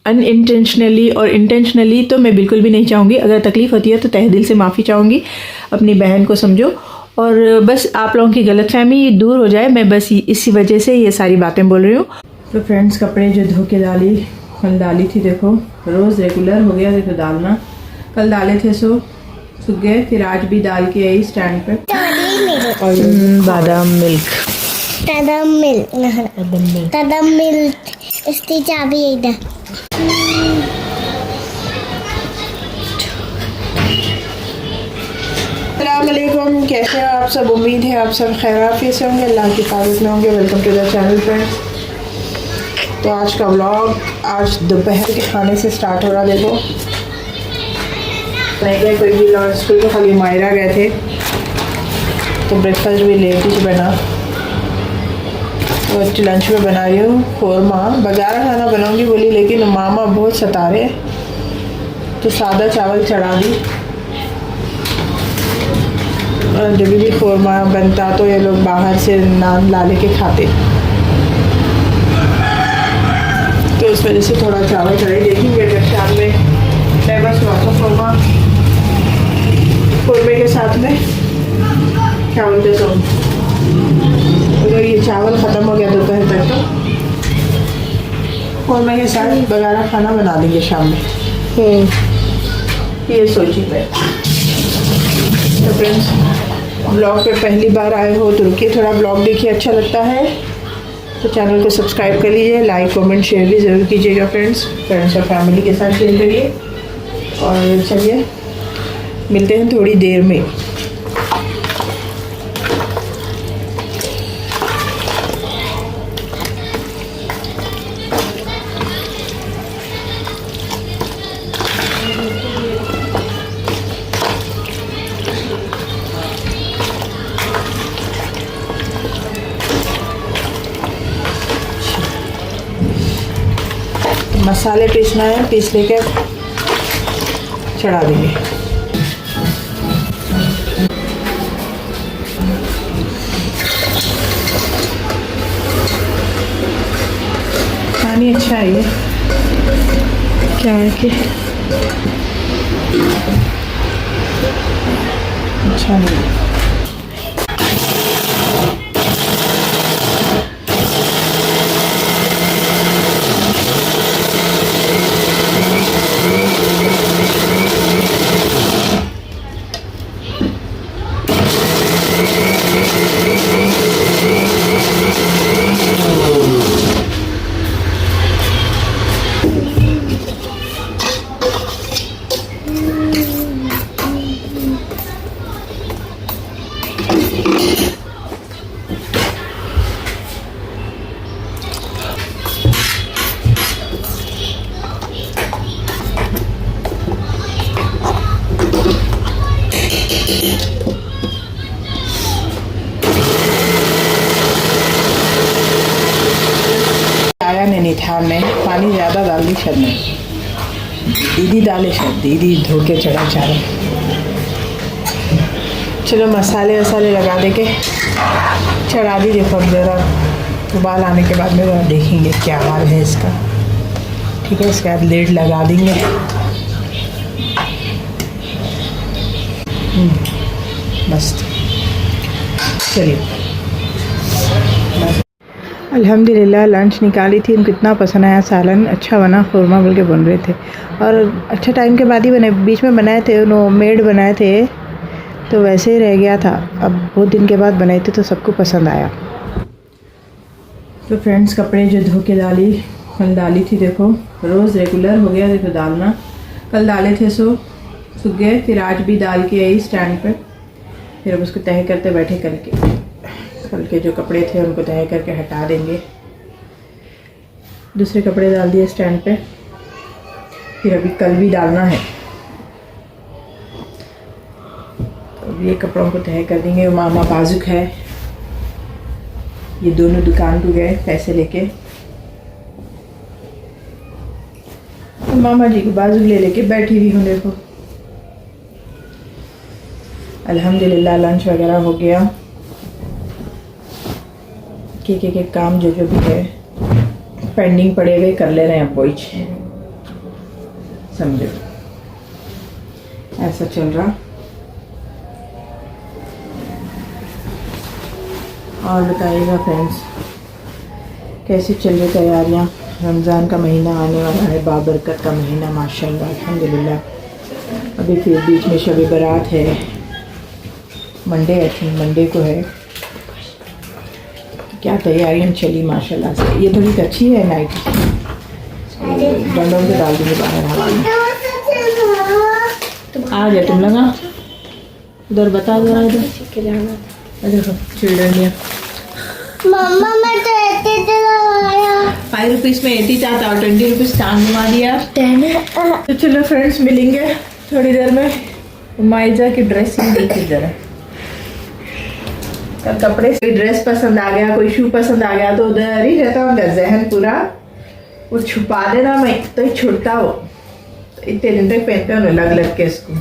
Unintentionally और intentionally तो मैं बिल्कुल भी नहीं चाहूँगी। अगर तकलीफ़ होती है तो तहे दिल से माफ़ी चाहूँगी, अपनी बहन को समझो और बस आप लोगों की गलतफहमी दूर हो जाए। मैं बस इसी वजह से ये सारी बातें बोल रही हूँ। तो फ्रेंड्स, कपड़े जो धो के कल डाली थी, देखो रोज़ रेगुलर हो गया। देखो डालना, कल डाले थे सो सूख गए, फिर आज भी डाल के आई स्टैंड पे। और बादाम मिल्क, इसकी चाबी इधर। अस्सलामुअलैकुम, कैसे हो आप सब? उम्मीद है आप सब खैरियत से होंगे, अल्लाह की हिफाजत में होंगे। Welcome to the channel friends. तो आज का व्लॉग आज दोपहर के खाने से स्टार्ट हो रहा। देखो नहीं गए कोई भी लॉन्च स्कूल तो खाली मायरा गए थे, तो ब्रेकफास्ट भी लेट ही बना। तो लंच में बना रही हूँ कौरमा। बाज़ारा खाना बनाऊँगी बोली, लेकिन मामा बहुत सता रहे, तो सादा चावल चढ़ा दी। और जब भी कौरमा बनता तो ये लोग बाहर से नान ला लेके खाते, तो इस वजह से थोड़ा चावल चढ़ाई। देखेंगे अगर शाम में मैं बस कौरमा कौरमे के साथ में क्या बोलते तो अगर ये चावल ख़त्म हो गया दोपहर तक तो कौरमे के साथ बगारा खाना बना देंगे शाम में। ये सोची मैं। तो फ्रेंड्स, ब्लॉग पे पहली बार आए हो तो रुकिए, थोड़ा ब्लॉग देखिए, अच्छा लगता है तो चैनल को सब्सक्राइब कर लीजिए, लाइक कमेंट शेयर भी ज़रूर कीजिएगा फ्रेंड्स और फैमिली के साथ शेयर करिए। और चलिए मिलते हैं थोड़ी देर में। मसाले पीसना है, पीस लेकर चढ़ा देंगे। पानी अच्छा है, ये क्या है कि अच्छा नहीं। आया नैनीताल में पानी ज़्यादा डाल दी शायद में, दीदी डाले शायद, दीदी धो के चढ़ा चावल। चलो मसाले वसाले लगा दे के चढ़ा दी। देखो ज़रा उबाल आने के बाद में ज़रा देखेंगे क्या हाल है इसका, ठीक है। इसके बाद लेड लगा देंगे। मस्त, चलिए। अल्हम्दुलिल्लाह लंच निकाली थी, उनको कितना पसंद आया। सालन अच्छा बना, कौरमा बोल के बन रहे थे और अच्छा टाइम के बाद ही बने। बीच में बनाए थे उन्होंने मेड बनाए थे तो वैसे ही रह गया था, अब बहुत दिन के बाद बनाए थे तो सबको पसंद आया। तो फ्रेंड्स, कपड़े जो धो के कल डाली थी, देखो रोज़ रेगुलर हो गया। देखो डालना, कल डाले थे सो सूख गए, फिर आज भी डाल के आई स्टैंड पे। फिर अब उसको तह करते बैठे करके, कल के जो कपड़े थे उनको तह करके हटा देंगे। दूसरे कपड़े डाल दिए स्टैंड पे, फिर अभी कल भी डालना है तो अब ये कपड़ों को तह कर देंगे। मामा बाजुक है, ये दोनों दुकान पे गए पैसे लेके, तो मामा जी को बाजुक ले लेके बैठी हुई हूँ। देखो अल्हम्दुलिल्लाह लंच वगैरह हो गया। के काम जो भी है पेंडिंग पड़े हुए कर ले रहे हैं। अब वही समझो, ऐसा चल रहा। और बताइएगा फ्रेंड्स, कैसी चल रही तैयारियाँ? रमज़ान का महीना आने वाला है, बाबरकत का महीना माशाल्लाह अल्हम्दुलिल्लाह। अभी फिर बीच में शब बारात है, मंडे आई थिंक मंडे को है। क्या तैयारियाँ चली माशाल्लाह से। ये थोड़ी अच्छी है नाइट, डंडों से डाल देंगे बाहर हवा में। आ गया तुम लगा उधर, बता दो इधर देखो चिल्ड्रन लिया। मम्मा मैं तो 5 रुपीज़ में 80 चाहता और 20 रुपीज़ टांग घुमा दिया। तो चलो फ्रेंड्स, मिलेंगे थोड़ी देर में। माइजा की ड्रेसिंग देखिए जरा, कपड़े से ड्रेस पसंद आ गया, कोई शू पसंद आ गया तो उधर ही रहता उनका जहन पूरा, वो छुपा देना मैं तो ही छुटता हो। तो इतने दिन तक पहनते हो लग लग के इसको।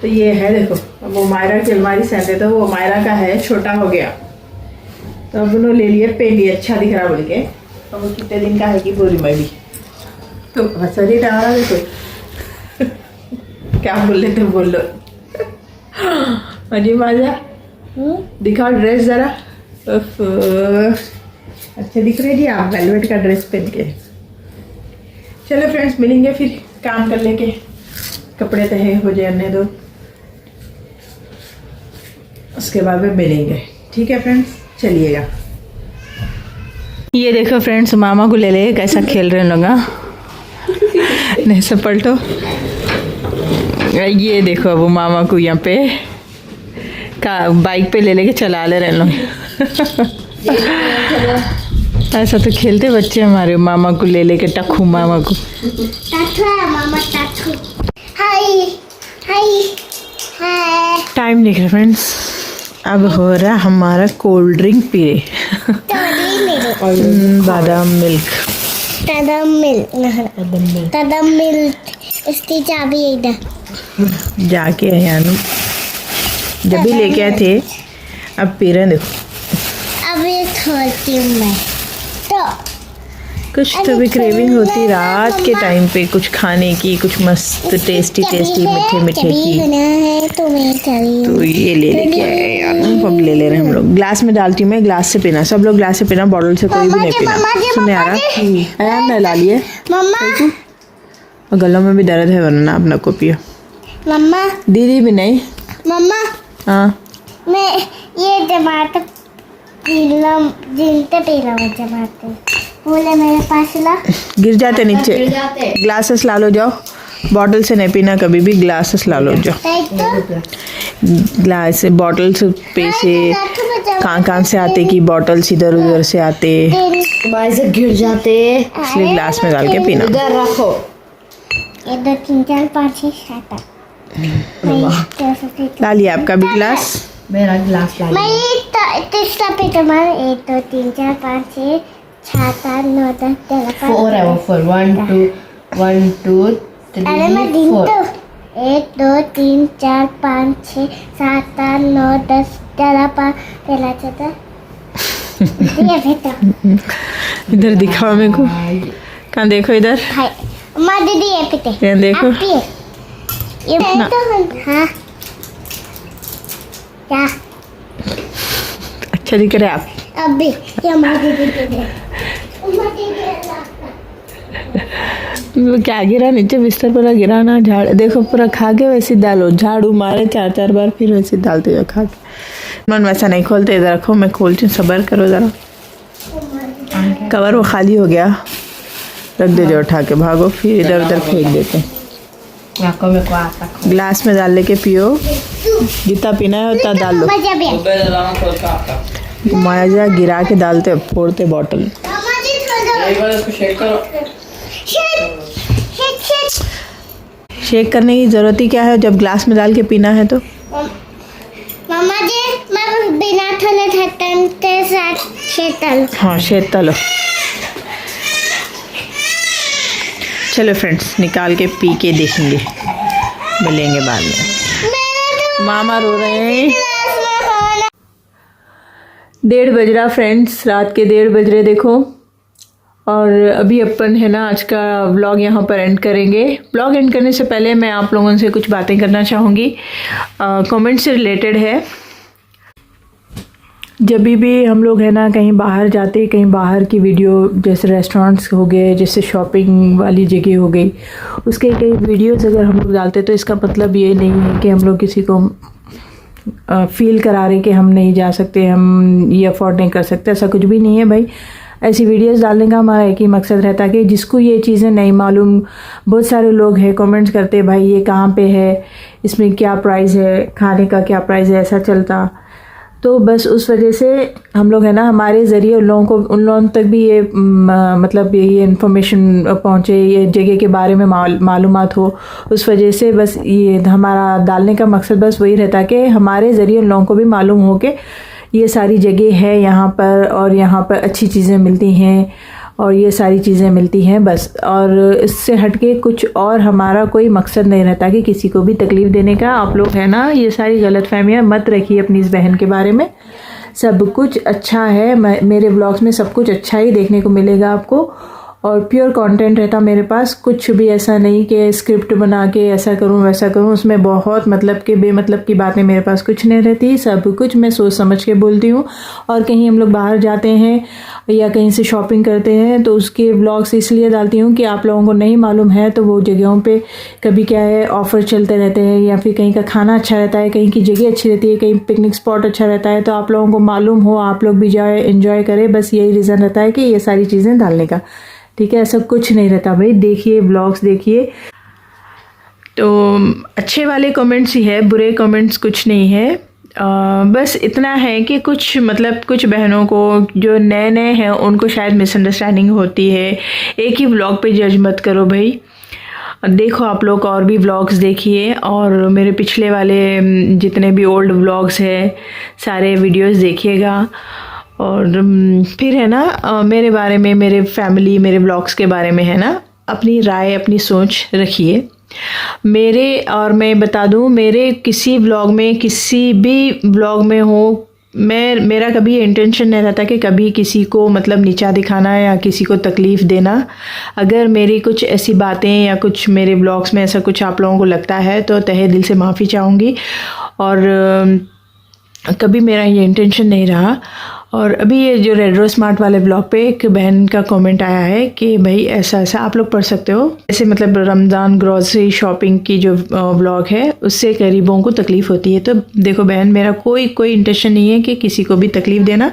तो ये है देखो, अब वो मायरा की अलमारी सहते तो वो मायरा का है, छोटा हो गया तो अब उन्होंने ले लिए, पहन लिए, अच्छा दिख रहा बोल के। अब वो कितने दिन का है कि पूरी मैं भी तो हंसरी डाला देखो। क्या बोल रहे थे, बोल लो। अजी माजा दिखाओ ड्रेस जरा। अच्छे दिख रहे जी आप वेलवेट का ड्रेस पहन के। चलो फ्रेंड्स, मिलेंगे फिर काम कर लेके, कपड़े तहे हो जाने दो, उसके बाद में मिलेंगे। ठीक है फ्रेंड्स, चलिएगा। ये देखो फ्रेंड्स, मामा को ले ले, कैसा खेल रहे हैं लोग। नहीं सब पलटो। ये देखो वो मामा को यहाँ पे का बाइक पे ले लेके चला ले रहे लोग। ऐसा तो खेलते बच्चे हमारे, मामा को ले लेके टक्खू मामा को। मामा टाटू। हाय हाय हाय। टाइम देख रहे फ्रेंड्स, अब हो रहा हमारा कोल्ड ड्रिंक पी रहे। बादाम मिल्क। बादाम मिल्क इसकी चाबी इधर जाके यानू जब भी लेके आए थे, अब पी रहे हैं देखो। अब ये खोलती हूँ मैं तो कुछ तो भी क्रेविंग होती रात के टाइम पे, कुछ खाने की, कुछ मस्त टेस्टी मीठे मीठे की। तो ये ले लेके आए यार, अब ले ले रहे हैं हम लोग। ग्लास में डालती हूँ मैं, ग्लास से पीना, सब लोग ग्लास से पीना, बॉटल से कोई भी नहीं पीना। सुनने आ रहा है ना, ला लिए और गलों में भी दर्द है वरना अपना को पियो। मम्मा दीदी भी नहीं। मम्मा हाँ मैं ये जमाते जिनते पीला जमाते बोले मेरे पास ला, गिर जाते नीचे। ग्लासेस ला लो जाओ, बॉटल से नहीं पीना कभी भी, ग्लासेस ला लो जाओ। ग्लास से बॉटल से पे से कहाँ से आते कि बॉटल्स इधर उधर से आते, गिर जाते, इसलिए ग्लास में डाल के पीना। इधर रखो। 1 2 3 4 5 6 7 ला लिया आपका भी ग्लास? मेरा गिलास ला मैं तीसरा पे तुम्हारा 1 2 3 4 5 6 7 8 9 10 11 4 है वो 4 1 2 1 2 अरे मैं 3 4 1 2 3 4 5 6 7 8 9 10 11 5 पहला चौथा ये बेटा इधर दिखाओ मेरे को, कहाँ देखो इधर, भाई माँ दीदी ये पीते यहाँ देखो। आप पिए ये तो हाँ क्या अच्छा दिख रहे आप। अभी ये माँ दीदी पीते वो क्या गिरा नीचे, बिस्तर पर गिरा ना, झाड़ देखो पूरा खा के वैसे डालो, झाड़ू मारे 4 बार फिर वैसे डालते हुए खा के। मन वैसा नहीं खोलते, इधर रखो मैं खोलती हूँ, सब्र करो ज़रा। कवर वो खाली हो गया, रख दे जो उठा के, भागो फिर इधर उधर फेंक देते। ग्लास में डाल लेके पियो, जितना पीना है उतना डाल लो। मजा भी माजा गिरा के डालते फोड़ते बॉटल। शेक करने की ज़रूरत ही क्या है जब ग्लास में डाल के पीना है तो। मम्मा जी मैं बिना ठंडे ढक्कन के साथ शीतल। हाँ शीतल। चलो फ्रेंड्स, निकाल के पी के देखेंगे, मिलेंगे बाद में। मामा रो रहे हैं। 1:30 बज रहा फ्रेंड्स, रात के 1:30 बज रहे देखो। और अभी अपन है ना आज का व्लॉग यहाँ पर एंड करेंगे। व्लॉग एंड करने से पहले मैं आप लोगों से कुछ बातें करना चाहूँगी, कमेंट से रिलेटेड है। जब भी हम लोग है ना कहीं बाहर जाते, कहीं बाहर की वीडियो, जैसे रेस्टोरेंट्स हो गए, जैसे शॉपिंग वाली जगह हो गई, उसके कई वीडियोस अगर हम लोग डालते तो इसका मतलब ये नहीं है कि हम लोग किसी को फील करा रहे कि हम नहीं जा सकते, हम ये अफोर्ड नहीं कर सकते। ऐसा कुछ भी नहीं है भाई। ऐसी वीडियोस डालने का हमारा एक ही मकसद रहता है कि जिसको ये चीज़ें नहीं मालूम, बहुत सारे लोग हैं कमेंट्स करते भाई ये कहाँ पे है, इसमें क्या प्राइस है, खाने का क्या प्राइस है, ऐसा चलता। तो बस उस वजह से हम लोग है ना हमारे ज़रिए उन लोगों तक भी ये मतलब ये इन्फॉर्मेशन पहुँचे, ये जगह के बारे में मालूमात हो। उस वजह से बस ये हमारा डालने का मकसद बस वही रहता है कि हमारे ज़रिए उन लोगों को भी मालूम हो कि ये सारी जगह है यहाँ पर, और यहाँ पर अच्छी चीज़ें मिलती हैं और ये सारी चीज़ें मिलती हैं बस। और इससे हटके कुछ और हमारा कोई मकसद नहीं रहता कि किसी को भी तकलीफ़ देने का। आप लोग है ना ये सारी गलतफहमियाँ मत रखिए अपनी इस बहन के बारे में। सब कुछ अच्छा है, मेरे व्लॉग्स में सब कुछ अच्छा ही देखने को मिलेगा आपको, और प्योर कंटेंट रहता मेरे पास। कुछ भी ऐसा नहीं कि स्क्रिप्ट बना के ऐसा करूं वैसा करूं, उसमें बहुत मतलब के बेमतलब की बातें मेरे पास कुछ नहीं रहती। सब कुछ मैं सोच समझ के बोलती हूं। और कहीं हम लोग बाहर जाते हैं या कहीं से शॉपिंग करते हैं तो उसके व्लॉग्स इसलिए डालती हूं कि आप लोगों को नहीं मालूम है तो वो जगहों पे कभी क्या है ऑफ़र चलते रहते हैं, या फिर कहीं का खाना अच्छा रहता है, कहीं की जगह अच्छी रहती है, कहीं पिकनिक स्पॉट अच्छा रहता है, तो आप लोगों को मालूम हो, आप लोग भी जाए एंजॉय करें। बस यही रीज़न रहता है कि ये सारी चीज़ें डालने का। ठीक है, ऐसा कुछ नहीं रहता भाई। देखिए व्लॉग्स देखिए तो अच्छे वाले कमेंट्स ही है, बुरे कमेंट्स कुछ नहीं है। बस इतना है कि कुछ मतलब कुछ बहनों को जो नए नए हैं उनको शायद मिसअंडरस्टैंडिंग होती है। एक ही व्लॉग पे जज मत करो भाई। देखो आप लोग और भी व्लॉग्स देखिए, और मेरे पिछले वाले जितने भी ओल्ड व्लॉग्स हैं सारे वीडियोस देखिएगा। और फिर है ना मेरे बारे में, मेरे फैमिली, मेरे व्लॉग्स के बारे में है ना अपनी राय, अपनी सोच रखिए मेरे। और मैं बता दूं, मेरे किसी व्लॉग में, किसी भी व्लॉग में हो, मेरा कभी इंटेंशन नहीं रहता कि कभी किसी को मतलब नीचा दिखाना या किसी को तकलीफ़ देना। अगर मेरी कुछ ऐसी बातें या कुछ मेरे व्लॉग्स में ऐसा कुछ आप लोगों को लगता है तो तहे दिल से माफ़ी चाहूँगी। और कभी मेरा ये इंटेंशन नहीं रहा। और अभी ये जो रेड्रो स्मार्ट वाले ब्लॉग पे एक बहन का कमेंट आया है कि भाई ऐसा ऐसा आप लोग पढ़ सकते हो, ऐसे मतलब रमज़ान ग्रॉसरी शॉपिंग की जो व्लॉग है उससे गरीबों को तकलीफ़ होती है। तो देखो बहन, मेरा कोई इंटेंशन नहीं है कि किसी को भी तकलीफ़ देना।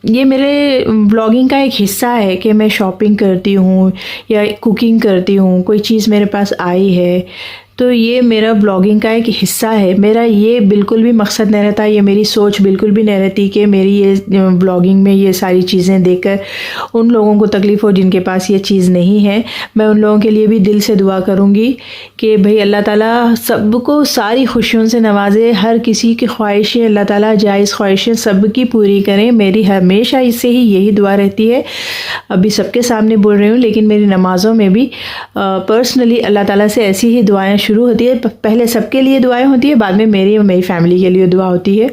ये मेरे व्लॉगिंग का एक हिस्सा है कि मैं शॉपिंग करती हूँ या कुकिंग करती हूँ, कोई चीज़ मेरे पास आई है तो ये मेरा ब्लॉगिंग का एक हिस्सा है। मेरा ये बिल्कुल भी मकसद नहीं रहता, ये मेरी सोच बिल्कुल भी नहीं रहती कि मेरी ये ब्लॉगिंग में ये सारी चीज़ें देखकर उन लोगों को तकलीफ़ हो जिनके पास ये चीज़ नहीं है। मैं उन लोगों के लिए भी दिल से दुआ करूँगी कि भाई अल्लाह ताला सबको सारी खुशियों से नवाजे। हर किसी की ख्वाहिशें अल्लाह ताला जायज़ ख्वाहिशें सबकी पूरी करें। मेरी हमेशा इससे ही यही दुआ रहती है। अभी सबके सामने बोल रही हूँ, लेकिन मेरी नमाज़ों में भी पर्सनली अल्लाह ताला से ऐसी ही दुआएं शुरू होती है। पहले सबके लिए दुआएं होती है, बाद में मेरी और मेरी फैमिली के लिए दुआ होती है।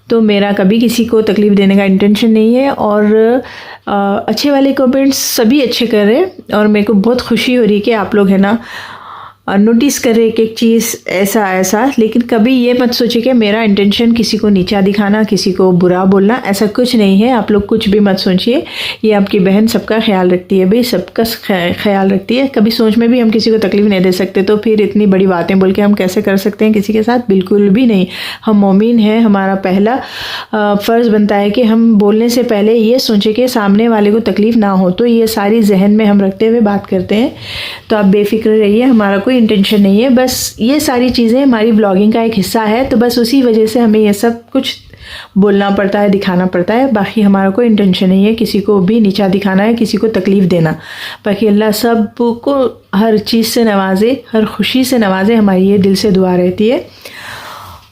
तो मेरा कभी किसी को तकलीफ़ देने का इंटेंशन नहीं है। और अच्छे वाले कमेंट्स सभी अच्छे कर रहे हैं और मेरे को बहुत खुशी हो रही है कि आप लोग है ना नोटिस करें एक चीज़ ऐसा। लेकिन कभी ये मत सोचिए कि मेरा इंटेंशन किसी को नीचा दिखाना, किसी को बुरा बोलना, ऐसा कुछ नहीं है। आप लोग कुछ भी मत सोचिए। ये आपकी बहन सबका ख्याल रखती है भाई, सबका ख्याल रखती है। कभी सोच में भी हम किसी को तकलीफ़ नहीं दे सकते, तो फिर इतनी बड़ी बातें बोल के हम कैसे कर सकते हैं किसी के साथ? बिल्कुल भी नहीं। हम मोमिन हैं, हमारा पहला फ़र्ज़ बनता है कि हम बोलने से पहले ये सोचें कि सामने वाले को तकलीफ़ ना हो। तो ये सारी जहन में हम रखते हुए बात करते हैं। तो आप बेफिक्र रहिए, हमारा कोई इंटेंशन नहीं है। बस ये सारी चीज़ें हमारी ब्लॉगिंग का एक हिस्सा है, तो बस उसी वजह से हमें ये सब कुछ बोलना पड़ता है, दिखाना पड़ता है। बाकी हमारा कोई इंटेंशन नहीं है किसी को भी नीचा दिखाना है, किसी को तकलीफ़ देना। बाकी अल्लाह सब को हर चीज़ से नवाजे, हर खुशी से नवाजे, हमारी ये दिल से दुआ रहती है।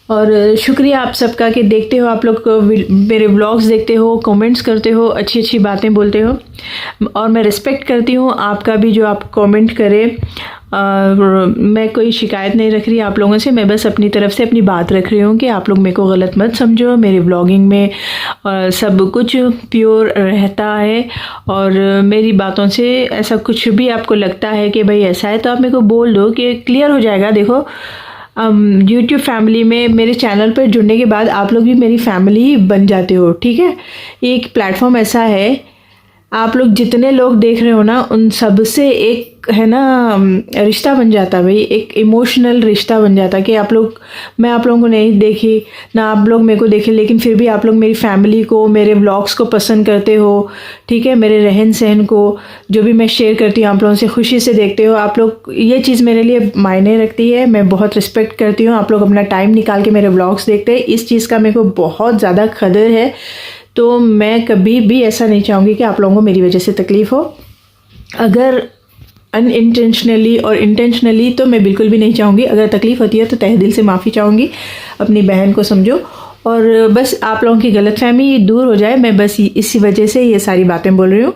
और शुक्रिया आप सबका कि देखते हो, आप लोग मेरे व्लॉग्स देखते हो, कमेंट्स करते हो, अच्छी अच्छी बातें बोलते हो। और मैं रिस्पेक्ट करती हूँ आपका भी जो आप कमेंट करें। मैं कोई शिकायत नहीं रख रही आप लोगों से, मैं बस अपनी तरफ से अपनी बात रख रही हूँ कि आप लोग मेरे को गलत मत समझो। मेरी व्लॉगिंग में सब कुछ प्योर रहता है, और मेरी बातों से ऐसा कुछ भी आपको लगता है कि भाई ऐसा है तो आप मेरे को बोल दो कि क्लियर हो जाएगा। देखो यूट्यूब फैमिली में मेरे चैनल पर जुड़ने के बाद आप लोग भी मेरी फैमिली बन जाते हो, ठीक है। एक प्लेटफॉर्म ऐसा है, आप लोग जितने लोग देख रहे हो ना उन सब से एक है ना रिश्ता बन जाता भाई, एक इमोशनल रिश्ता बन जाता कि आप लोग, मैं आप लोगों को नहीं देखी ना आप लोग मेरे को देखे, लेकिन फिर भी आप लोग मेरी फैमिली को, मेरे व्लॉग्स को पसंद करते हो, ठीक है। मेरे रहन सहन को, जो भी मैं शेयर करती हूँ आप लोगों से खुशी से देखते हो आप लोग। ये चीज़ मेरे लिए मायने रखती है, मैं बहुत रिस्पेक्ट करती हूँ। आप लोग अपना टाइम निकाल के मेरे व्लॉग्स देखते हैं, इस चीज़ का मेरे को बहुत ज़्यादा कदर है। तो मैं कभी भी ऐसा नहीं चाहूँगी कि आप लोगों को मेरी वजह से तकलीफ़ हो। अगर अनइंटेंशनली और इंटेंशनली तो मैं बिल्कुल भी नहीं चाहूँगी। अगर तकलीफ़ होती है तो तहे दिल से माफ़ी चाहूँगी, अपनी बहन को समझो, और बस आप लोगों की गलतफहमी दूर हो जाए। मैं बस इसी वजह से ये सारी बातें बोल रही हूँ।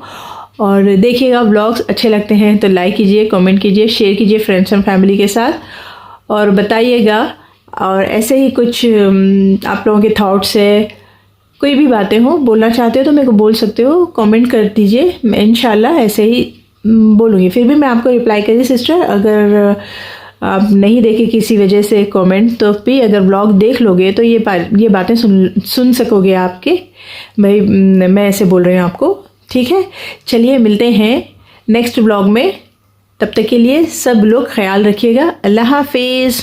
और देखिएगा, व्लॉग्स अच्छे लगते हैं तो लाइक कीजिए, कमेंट कीजिए, शेयर कीजिए फ्रेंड्स एंड फैमिली के साथ, और बताइएगा। और ऐसे ही कुछ आप लोगों के थॉट्स है, कोई भी बातें हो, बोलना चाहते हो तो मेरे को बोल सकते हो, कमेंट कर दीजिए। मैं इंशाल्लाह ऐसे ही बोलूँगी। फिर भी मैं आपको रिप्लाई करी सिस्टर, अगर आप नहीं देखे किसी वजह से कमेंट, तो भी अगर ब्लॉग देख लोगे तो ये बातें सुन सकोगे आपके। भाई मैं ऐसे बोल रही हूँ आपको, ठीक है। चलिए मिलते हैं नेक्स्ट ब्लॉग में, तब तक के लिए सब लोग ख्याल रखिएगा। अल्लाह हाफिज़।